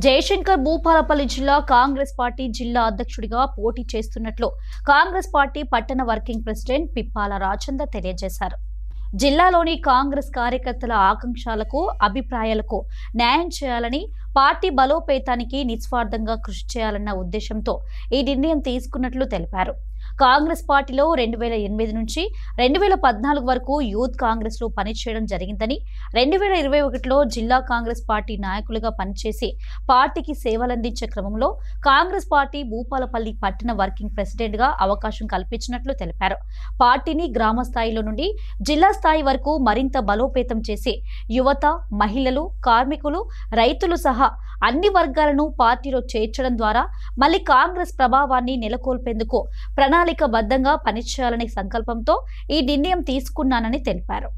జయశంకర్ భూపాలపల్లి జిల్లా కాంగ్రెస్ పార్టీ జిల్లా అధ్యక్షుడిగా పోటీ చేస్తున్నట్లు కాంగ్రెస్ పార్టీ పట్టణ వర్కింగ్ ప్రెసిడెంట్ పిప్పాల రాజేందర్ తెలియజేశారు. జిల్లాలోని కాంగ్రెస్ కార్యకర్తల ఆకాంక్షలకు అభిప్రాయాలకు న్యాయం చేయాలని, పార్టీ బలోపేతానికి నిస్వార్థంగా కృషి చేయాలన్న ఉద్దేశంతో ఈ నిర్ణయం తీసుకున్నట్లు తెలిపారు. కాంగ్రెస్ పార్టీలో 2008 నుంచి 2014 వరకు యూత్ కాంగ్రెస్ లో పనిచేయడం జరిగిందని, 2021లో జిల్లా కాంగ్రెస్ పార్టీ నాయకులుగా పనిచేసి పార్టీకి సేవలందించే క్రమంలో కాంగ్రెస్ పార్టీ భూపాలపల్లి పట్టణ వర్కింగ్ ప్రెసిడెంట్ గా అవకాశం కల్పించినట్లు తెలిపారు. పార్టీని గ్రామ స్థాయిలో నుండి జిల్లా స్థాయి వరకు మరింత బలోపేతం చేసి యువత, మహిళలు, కార్మికులు, రైతులు సహా అన్ని వర్గాలను పార్టీలో చేర్చడం ద్వారా మళ్లీ కాంగ్రెస్ ప్రభావాన్ని నెలకొల్పేందుకు ప్రణాళికబద్ధంగా పనిచేయాలనే సంకల్పంతో ఈ నిర్ణయం తీసుకున్నానని తెలిపారు.